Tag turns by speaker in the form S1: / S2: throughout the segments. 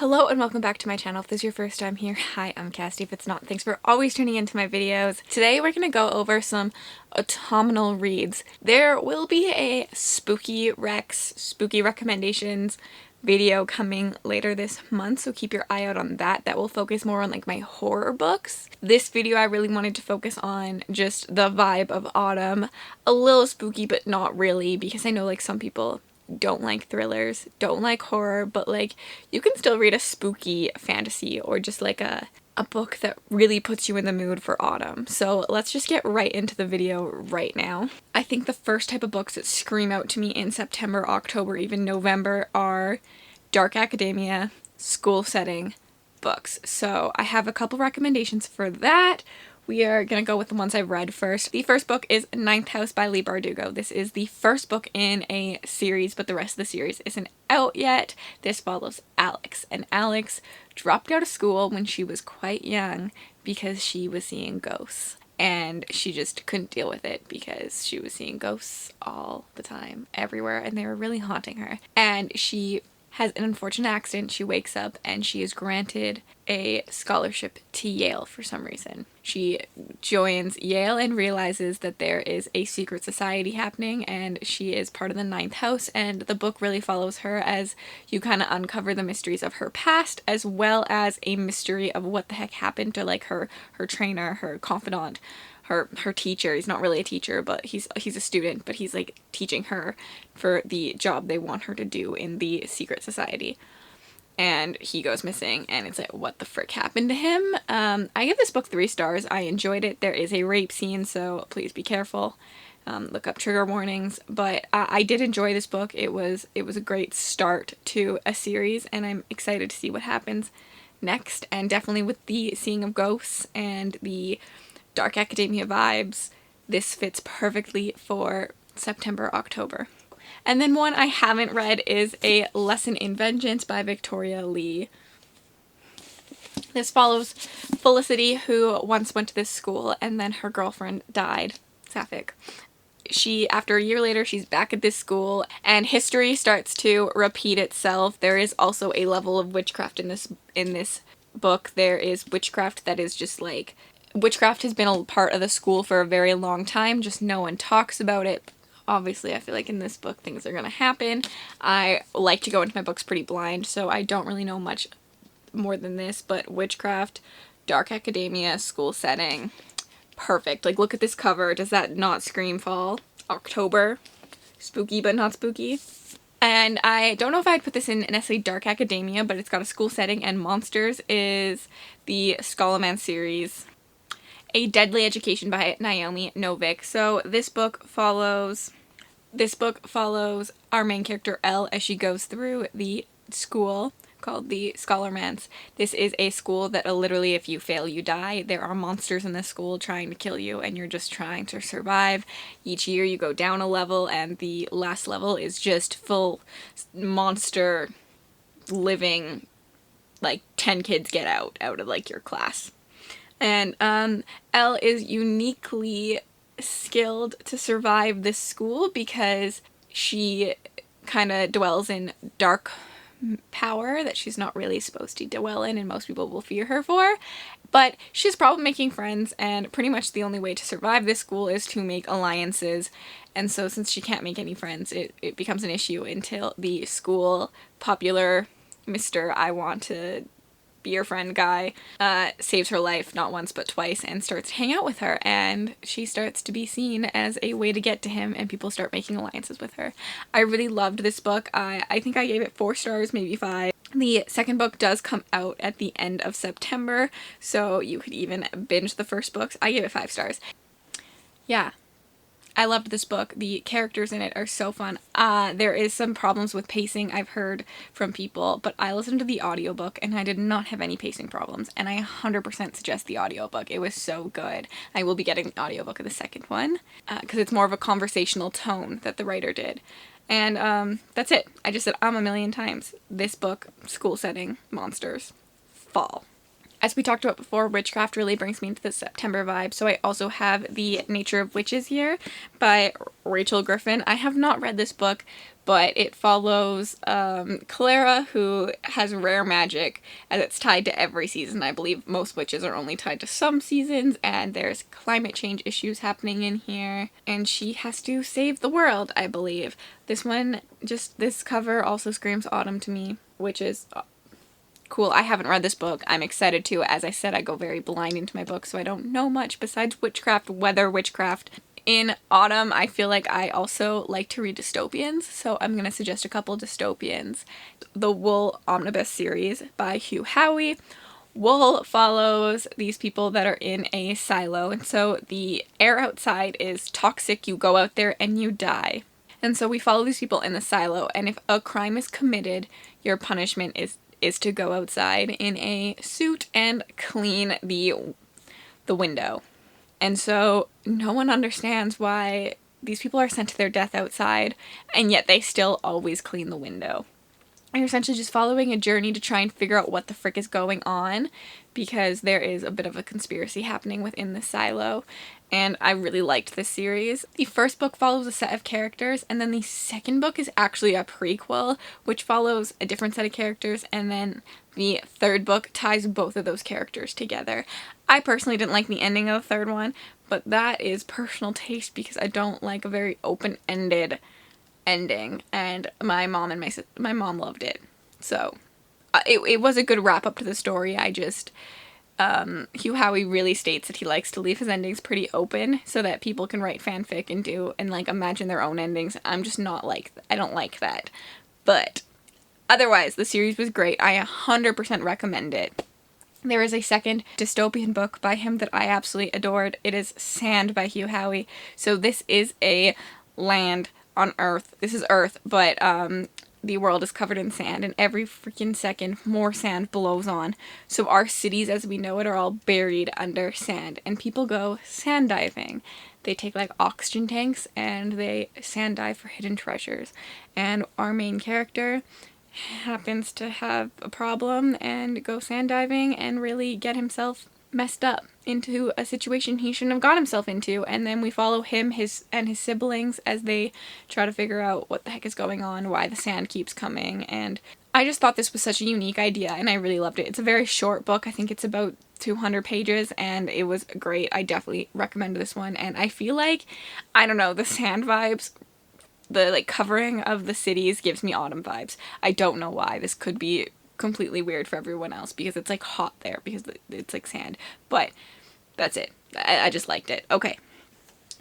S1: Hello and welcome back to my channel. If this is your first time here, hi, I'm Cassie. If it's not, thanks for always tuning into my videos. Today we're going to go over some autumnal reads. There will be a spooky recommendations video coming later this month, so keep your eye out on that. That will focus more on like my horror books. This video I really wanted to focus on just the vibe of autumn. A little spooky but not really, because I know like some people don't like thrillers, don't like horror, but like you can still read a spooky fantasy or just like a book that really puts you in the mood for autumn. So let's just get right into the video right now. I think the first type of books that scream out to me in September, October, even November are dark academia, school setting books. So I have a couple recommendations for that. We are going to go with the ones I've read first. The first book is Ninth House by Leigh Bardugo. This is the first book in a series, but the rest of the series isn't out yet. This follows Alex, and Alex dropped out of school when she was quite young because she was seeing ghosts. And she just couldn't deal with it because she was seeing ghosts all the time, everywhere, and they were really haunting her. And she has an unfortunate accident. She wakes up and she is granted a scholarship to Yale for some reason. She joins Yale and realizes that there is a secret society happening, and she is part of the Ninth House, and the book really follows her as you kind of uncover the mysteries of her past, as well as a mystery of what the heck happened to like her trainer, her confidant, her teacher. He's not really a teacher, but he's a student, but he's like teaching her for the job they want her to do in the secret society. And he goes missing, and it's like, what the frick happened to him? I give this book 3 stars. I enjoyed it. There is a rape scene, so please be careful. Look up trigger warnings. But I did enjoy this book. It was a great start to a series, and I'm excited to see what happens next. And definitely with the seeing of ghosts and the dark academia vibes, this fits perfectly for September, October. And then one I haven't read is A Lesson in Vengeance by Victoria Lee. This follows Felicity, who once went to this school and then her girlfriend died. Sapphic. After a year later, she's back at this school and history starts to repeat itself. There is also a level of witchcraft in this book. There is witchcraft that is just like, witchcraft has been a part of the school for a very long time, just no one talks about it. Obviously, I feel like in this book things are going to happen. I like to go into my books pretty blind, so I don't really know much more than this, but witchcraft, dark academia, school setting, perfect. Like, look at this cover. Does that not scream fall? October. Spooky but not spooky. And I don't know if I'd put this in necessarily dark academia, but it's got a school setting, and Monsters is the Skullman series. A Deadly Education by Naomi Novik. So this book follows our main character Elle as she goes through the school called the Scholarmance. This is a school that literally if you fail you die. There are monsters in this school trying to kill you, and you're just trying to survive. Each year you go down a level, and the last level is just full monster living, like 10 kids get out of like your class. And Elle is uniquely skilled to survive this school because she kind of dwells in dark power that she's not really supposed to dwell in, and most people will fear her for. But she's problem making friends, and pretty much the only way to survive this school is to make alliances. And so since she can't make any friends, it becomes an issue until the school popular Mr. I want to be your friend guy saves her life not once but twice and starts to hang out with her, and she starts to be seen as a way to get to him, and people start making alliances with her. I really loved this book. I think I gave it 4 stars, maybe 5. The second book does come out at the end of September, so you could even binge the first books. I gave it 5 stars. Yeah. I loved this book. The characters in it are so fun. There is some problems with pacing I've heard from people, but I listened to the audiobook and I did not have any pacing problems, and I 100% suggest the audiobook. It was so good. I will be getting the audiobook of the second one because it's more of a conversational tone that the writer did. And that's it. I just said a million times. This book, school setting, monsters, fall. As we talked about before, witchcraft really brings me into the September vibe, so I also have The Nature of Witches here by Rachel Griffin. I have not read this book, but it follows Clara, who has rare magic, and it's tied to every season. I believe most witches are only tied to some seasons, and there's climate change issues happening in here, and she has to save the world, I believe. This one, just this cover also screams autumn to me, which is cool. I haven't read this book. I'm excited to. As I said, I go very blind into my books, so I don't know much besides witchcraft, witchcraft. In autumn, I feel like I also like to read dystopians, so I'm going to suggest a couple dystopians. The Wool Omnibus series by Hugh Howey. Wool follows these people that are in a silo, and so the air outside is toxic. You go out there and you die. And so we follow these people in the silo, and if a crime is committed, your punishment is to go outside in a suit and clean the window. And so no one understands why these people are sent to their death outside, and yet they still always clean the window. And you're essentially just following a journey to try and figure out what the frick is going on, because there is a bit of a conspiracy happening within the silo. And I really liked this series. The first book follows a set of characters, and then the second book is actually a prequel, which follows a different set of characters, and then the third book ties both of those characters together. I personally didn't like the ending of the third one, but that is personal taste because I don't like a very open-ended ending, and my mom and my mom loved it. So it was a good wrap up to the story. I just Hugh Howey really states that he likes to leave his endings pretty open so that people can write fanfic and like imagine their own endings. I'm just not like I don't like that. But otherwise, the series was great. I 100% recommend it. There is a second dystopian book by him that I absolutely adored. It is Sand by Hugh Howey. So this is a land on Earth. This is Earth, but the world is covered in sand, and every freaking second more sand blows on. So our cities as we know it are all buried under sand, and people go sand diving. They take like oxygen tanks and they sand dive for hidden treasures. And our main character happens to have a problem and go sand diving and really get himself messed up into a situation he shouldn't have got himself into, and then we follow him his siblings as they try to figure out what the heck is going on, why the sand keeps coming. And I just thought this was such a unique idea, and I really loved it. It's a very short book. I think it's about 200 pages, and it was great. I definitely recommend this one. And I feel like, I don't know, the sand vibes, the like covering of the cities gives me autumn vibes. I don't know why. This could be completely weird for everyone else because it's like hot there because it's like sand, but that's it. I just liked it. Okay.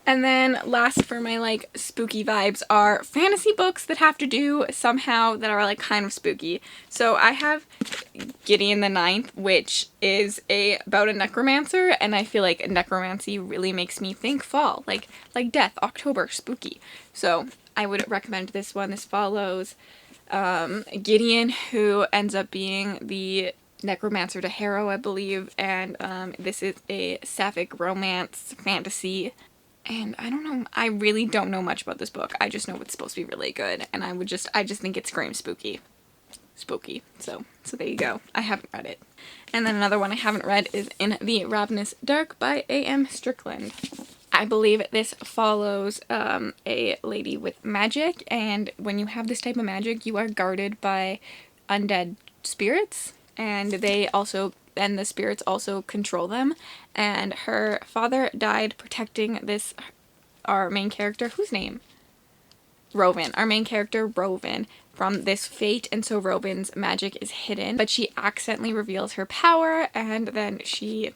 S1: And then last for my like spooky vibes are fantasy books that have to do somehow that are like kind of spooky. So I have Gideon the Ninth, which is about a necromancer, and I feel like necromancy really makes me think fall, like death, October, spooky. So I would recommend this one. This follows Gideon, who ends up being the necromancer to Harrow, I believe, and this is a sapphic romance fantasy, and I don't know, I really don't know much about this book. I just know it's supposed to be really good, and I just think it screams spooky. So there you go. I haven't read it. And then another one I haven't read is In the Ravenous Dark by A.M. Strickland. I believe this follows a lady with magic, and when you have this type of magic, you are guarded by undead spirits, and the spirits also control them. And her father died protecting our main character, whose name? Rowan. Our main character, Rowan, from this fate, and so Rowan's magic is hidden, but she accidentally reveals her power, and then she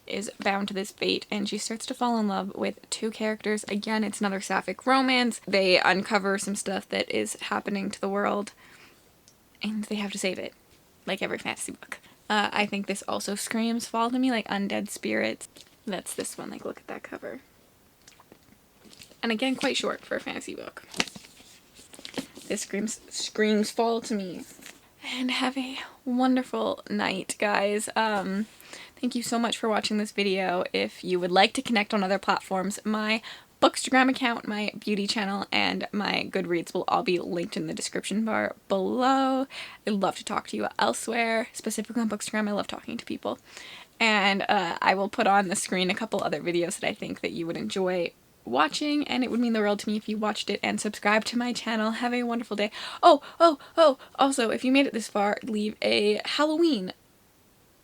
S1: is bound to this fate, and she starts to fall in love with two characters. Again, it's another sapphic romance. They uncover some stuff that is happening to the world, and they have to save it, like every fantasy book. I think this also screams fall to me, like undead spirits. That's this one, like look at that cover. And again, quite short for a fantasy book. This screams fall to me. And have a wonderful night, guys. Thank you so much for watching this video. If you would like to connect on other platforms, my Bookstagram account, my beauty channel, and my Goodreads will all be linked in the description bar below. I'd love to talk to you elsewhere, specifically on Bookstagram. I love talking to people. And I will put on the screen a couple other videos that I think that you would enjoy watching, and it would mean the world to me if you watched it and subscribed to my channel. Have a wonderful day. Oh, also, if you made it this far, leave a Halloween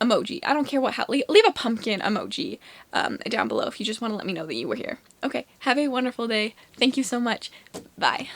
S1: emoji. I don't care what, leave a pumpkin emoji down below if you just want to let me know that you were here. Okay, have a wonderful day. Thank you so much. Bye.